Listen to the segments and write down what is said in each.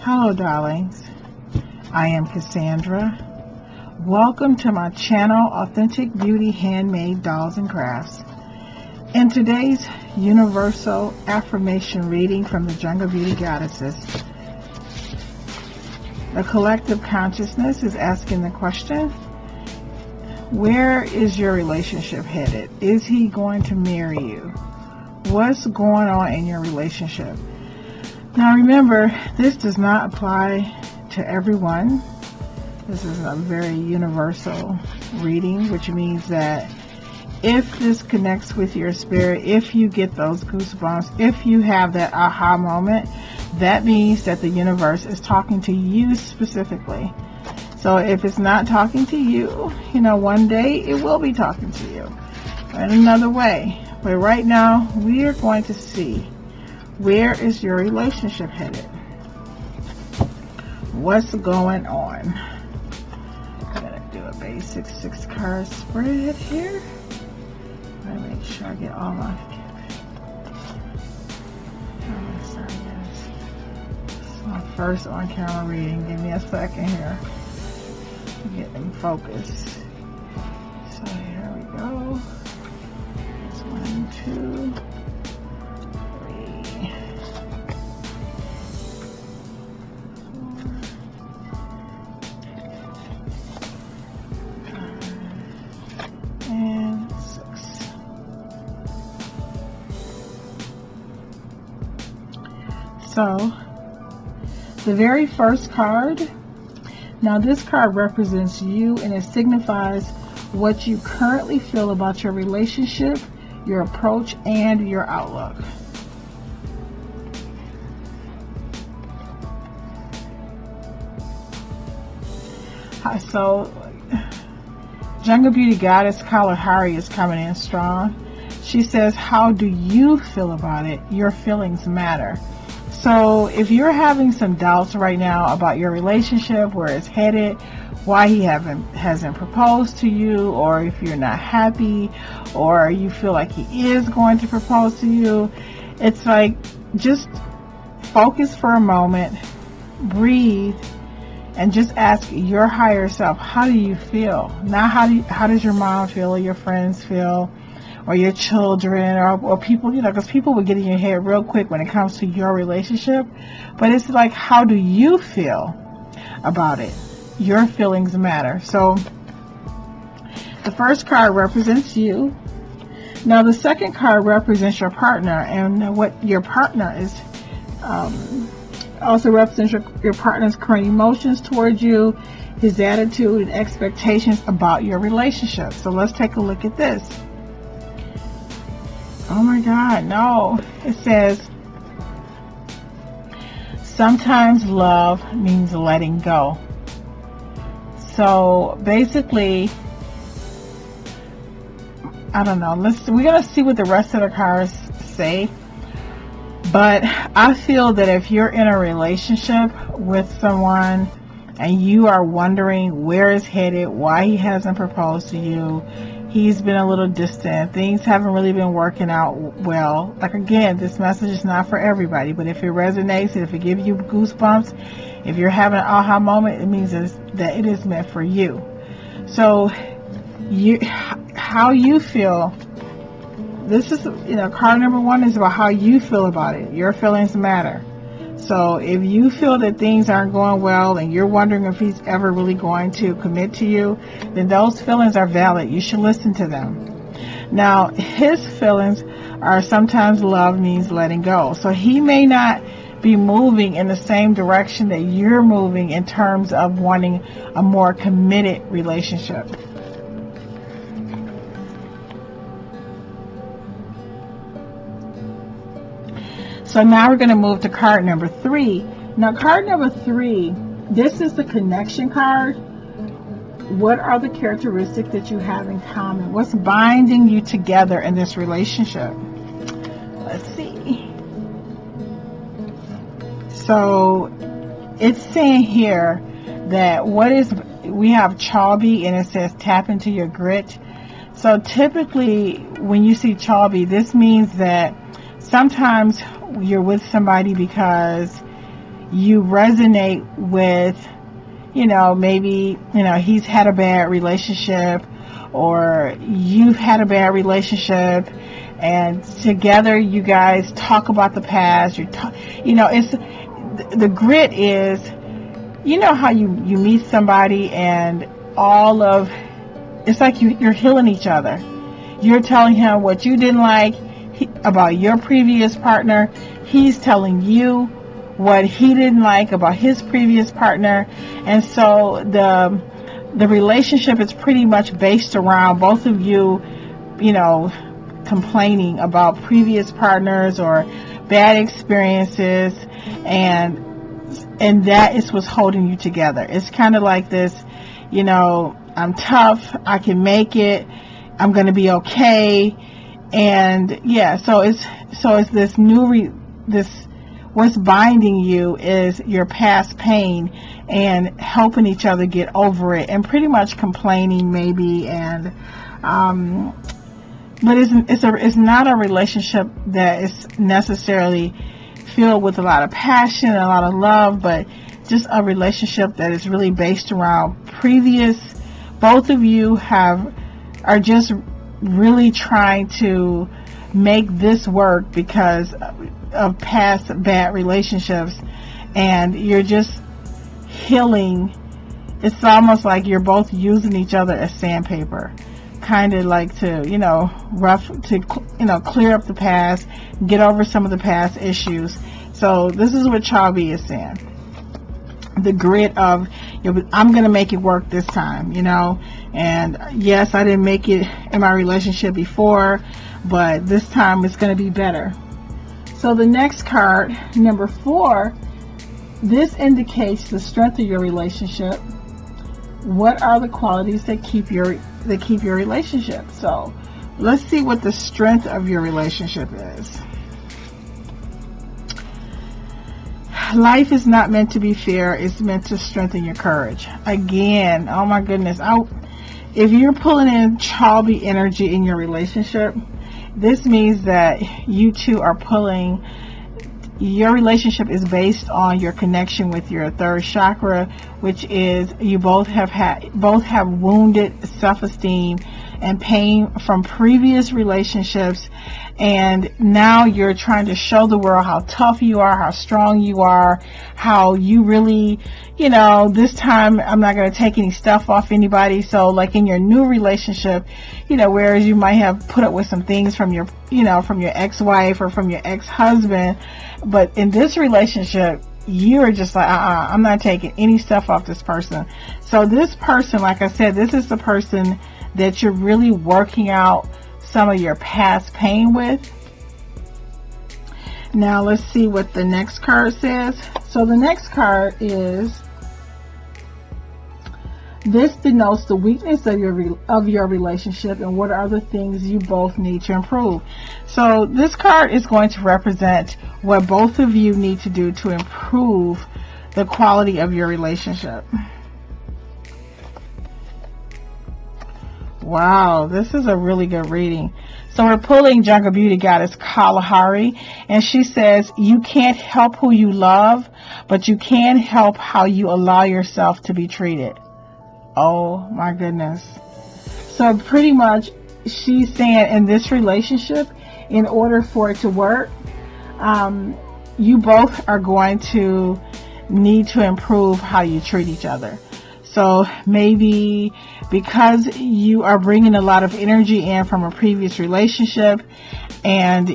Hello, darlings. I am Cassandra. Welcome to my channel, Authentic Beauty Handmade Dolls and Crafts. In today's universal affirmation reading from the Jungle Beauty Goddesses, the collective consciousness is asking the question, where is your relationship headed? Is he going to marry you? What's going on in your relationship? Now remember, this does not apply to everyone. This is a very universal reading, which means that if this connects with your spirit, if you get those goosebumps, if you have that aha moment, that means that the universe is talking to you specifically. So if it's not talking to you, one day it will be talking to you in another way. But right now, we are going to see, where is your relationship headed? What's going on? I'm going to do a basic 6-card spread here. Let me make sure I get all my... Oh, sorry guys. This is my first on-camera reading. Give me a second here to get them focused. So here we go. That's 1, 2, 3, 4, 5, and 6. So, the very first card, now this card represents you and it signifies what you currently feel about your relationship, your approach, and your outlook. So, Jungle Beauty Goddess Kalahari is coming in strong. She says, how do you feel about it? Your feelings matter. So if you're having some doubts right now about your relationship, where it's headed, why he hasn't proposed to you, or if you're not happy, or you feel like he is going to propose to you, it's like, just focus for a moment, breathe, and just ask your higher self, how do you feel? Not how does your mom feel, or your friends feel, or your children, or people, because people will get in your head real quick when it comes to your relationship. But it's like, how do you feel about it? Your feelings matter. So the first card represents you. Now the second card represents your partner, and what your partner is also represents your partner's current emotions towards you, his attitude and expectations about your relationship. So let's take a look at this. Oh my God, no. It says, sometimes love means letting go. So basically, I don't know. We're going to see what the rest of the cards say. But I feel that if you're in a relationship with someone and you are wondering where it's headed, why he hasn't proposed to you, he's been a little distant, things haven't really been working out well. Like, again, this message is not for everybody, but if it resonates, if it gives you goosebumps, if you're having an aha moment, it means that it is meant for you. So how you feel, this is, card number 1 is about how you feel about it. Your feelings matter. So if you feel that things aren't going well and you're wondering if he's ever really going to commit to you, then those feelings are valid. You should listen to them. Now, his feelings are, sometimes love means letting go. So he may not be moving in the same direction that you're moving in terms of wanting a more committed relationship. So now we're going to move to card number 3. Now card number 3, this is the connection card. What are the characteristics that you have in common? What's binding you together in this relationship? Let's see. So it's saying here that we have Chalby, and it says tap into your grit. So typically when you see Chalby, this means that sometimes you're with somebody because you resonate with, maybe, he's had a bad relationship, or you've had a bad relationship, and together you guys talk about the past. It's the grit is, how you meet somebody and it's like you're healing each other. You're telling him what you didn't like about your previous partner. He's telling you what he didn't like about his previous partner. And so the relationship is pretty much based around both of you, complaining about previous partners or bad experiences, and that is what's holding you together. It's kind of like this, I'm tough, I can make it, I'm going to be okay. And yeah, so it's this what's binding you is your past pain, and helping each other get over it, and pretty much complaining maybe, and but it's not a relationship that is necessarily filled with a lot of passion and a lot of love, but just a relationship that is really based around both of you are just really trying to make this work because of past bad relationships, and you're just healing. It's almost like you're both using each other as sandpaper, kind of like to clear up the past, get over some of the past issues. So this is what Chalby is saying. The grit of, I'm going to make it work this time, and yes, I didn't make it in my relationship before, but this time it's going to be better. So the next card, number 4, this indicates the strength of your relationship. What are the qualities that keep your relationship? So let's see what the strength of your relationship is. Life is not meant to be fair. It's meant to strengthen your courage. Again, oh my goodness. If you're pulling in Chalby energy in your relationship, this means that you two are your relationship is based on your connection with your third chakra, which is you both have wounded self-esteem and pain from previous relationships, and now you're trying to show the world how tough you are, how strong you are, how you really, this time I'm not going to take any stuff off anybody. So like in your new relationship, whereas you might have put up with some things from your ex-wife or from your ex-husband, but in this relationship, you're just like, I'm not taking any stuff off this person. So this person, like I said, this is the person that you're really working out some of your past pain with. Now let's see what the next card says. So the next card is, this denotes the weakness of your relationship and what are the things you both need to improve. So this card is going to represent what both of you need to do to improve the quality of your relationship. Wow, this is a really good reading. So we're pulling Jungle Beauty Goddess Kalahari, and she says, you can't help who you love, but you can help how you allow yourself to be treated. Oh my goodness. So pretty much she's saying in this relationship, in order for it to work, you both are going to need to improve how you treat each other. So maybe because you are bringing a lot of energy in from a previous relationship, and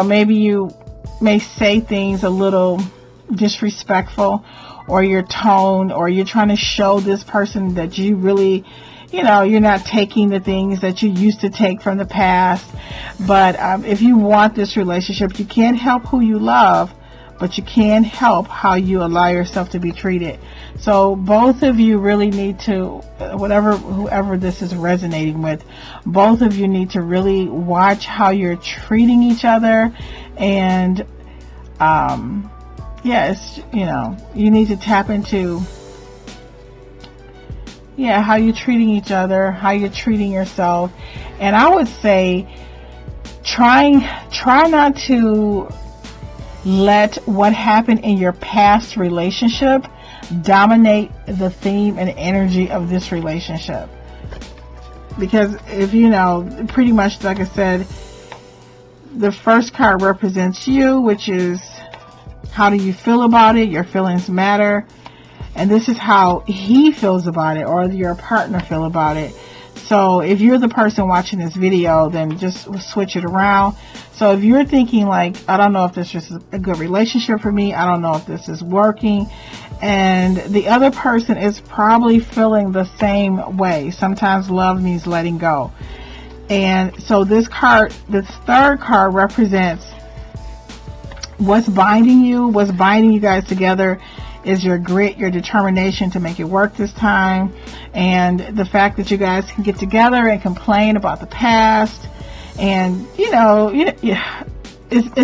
maybe you may say things a little disrespectful, or your tone, or you're trying to show this person that you really, you're not taking the things that you used to take from the past. But if you want this relationship, you can't help who you love, but you can help how you allow yourself to be treated. So both of you really need to, whoever this is resonating with, both of you need to really watch how you're treating each other. And yes, you need to tap into how you're treating each other, how you're treating yourself. And I would say try not to let what happened in your past relationship dominate the theme and energy of this relationship. Because if you know, pretty much like I said, the first card represents you, which is how do you feel about it? Your feelings matter. And this is how he feels about it, or your partner feel about it. So if you're the person watching this video, then just switch it around. So if you're thinking like, I don't know if this is a good relationship for me, I don't know if this is working, and the other person is probably feeling the same way. Sometimes love means letting go. And so this card, this third card, represents what's binding you. What's binding you guys together is your grit, your determination to make it work this time, and the fact that you guys can get together and complain about the past. And it's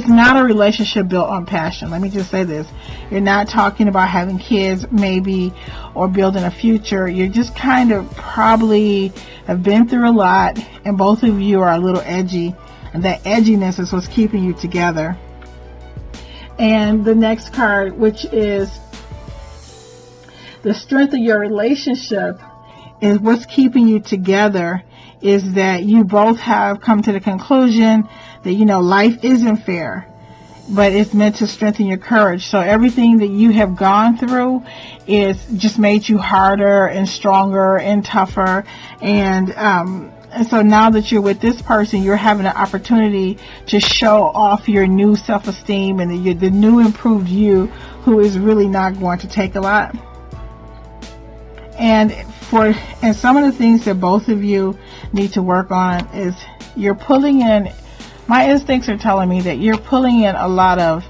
not a relationship built on passion. Let me just say this. You're not talking about having kids maybe, or building a future. You're just kind of probably have been through a lot, and both of you are a little edgy, and that edginess is what's keeping you together. And the next card, which is the strength of your relationship, is what's keeping you together, is that you both have come to the conclusion that, life isn't fair, but it's meant to strengthen your courage. So everything that you have gone through is just made you harder and stronger and tougher. And so now that you're with this person, you're having an opportunity to show off your new self-esteem and the new improved you, who is really not going to take a lot. And some of the things that both of you need to work on is you're pulling in, my instincts are telling me that you're pulling in a lot of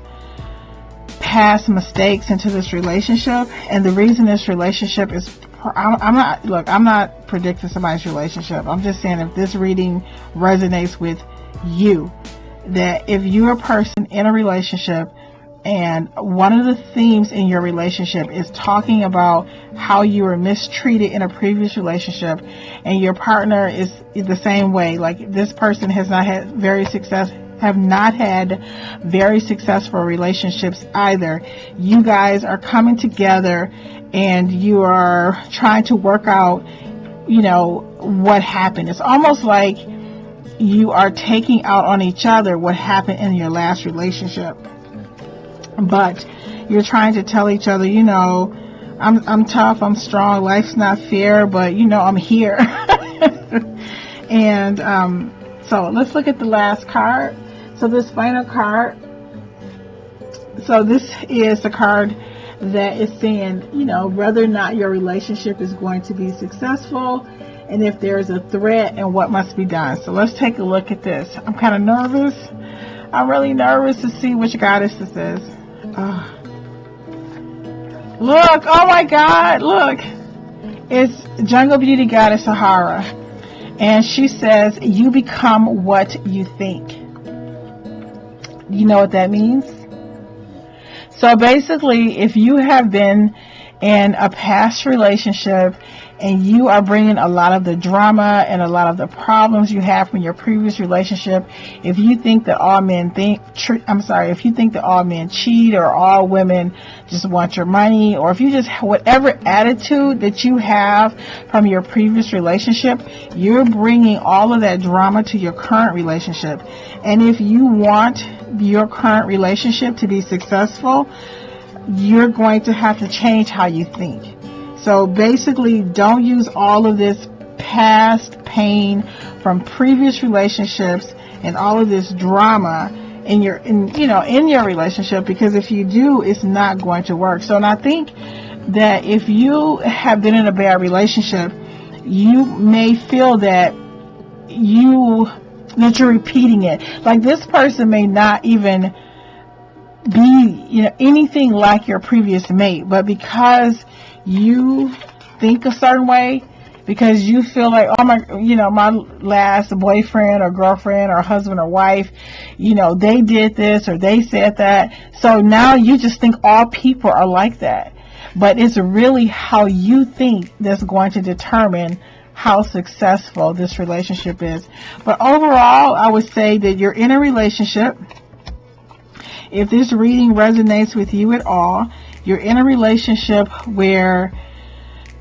past mistakes into this relationship. And the reason this relationship is, I'm not predicting somebody's relationship. I'm just saying, if this reading resonates with you, that if you're a person in a relationship and one of the themes in your relationship is talking about how you were mistreated in a previous relationship, and your partner is the same way, like this person have not had very successful relationships either. You guys are coming together and you are trying to work out, what happened. It's almost like you are taking out on each other what happened in your last relationship. But you're trying to tell each other, I'm tough, I'm strong, life's not fair, but I'm here. And so let's look at the last card. So this final card, so this is the card that is saying, whether or not your relationship is going to be successful, and if there's a threat, and what must be done. So let's take a look at this. I'm kind of nervous. I'm really nervous to see which goddess this is. Look, oh my God, look. It's Jungle Beauty Goddess Sahara. And she says, you become what you think. You know what that means? So basically, if you have been in a past relationship and you are bringing a lot of the drama and a lot of the problems you have from your previous relationship, if you think that all men if you think that all men cheat, or all women just want your money, or if you just, whatever attitude that you have from your previous relationship, you're bringing all of that drama to your current relationship. And if you want your current relationship to be successful, you're going to have to change how you think. So basically, don't use all of this past pain from previous relationships and all of this drama in your relationship, because if you do, it's not going to work. So, and I think that if you have been in a bad relationship, you may feel that you're repeating it. Like, this person may not even be, anything like your previous mate, but because you think a certain way, because you feel like, oh my last boyfriend or girlfriend or husband or wife, they did this or they said that. So now you just think all people are like that. But it's really how you think that's going to determine how successful this relationship is. But overall, I would say that you're in a relationship If this reading resonates with you at all, you're in a relationship where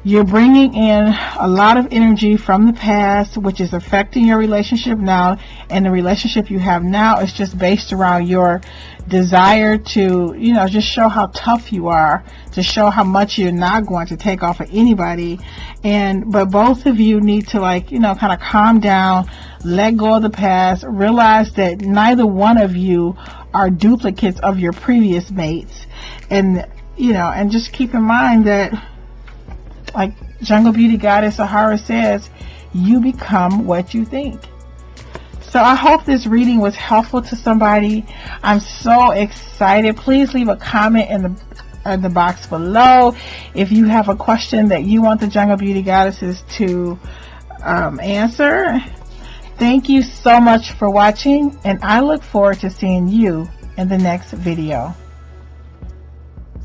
you're bringing in a lot of energy from the past, which is affecting your relationship now, and the relationship you have now is just based around your desire to, you know, just show how tough you are, to show how much you're not going to take off of anybody. But both of you need to, like, you know, kind of calm down, let go of the past, realize that neither one of you are duplicates of your previous mates, and, you know, and just keep in mind that, like Jungle Beauty Goddess Sahara says, you become what you think. So I hope this reading was helpful to somebody. I'm so excited. Please leave a comment in the box below if you have a question that you want the Jungle Beauty Goddesses to answer. Thank you so much for watching, and I look forward to seeing you in the next video.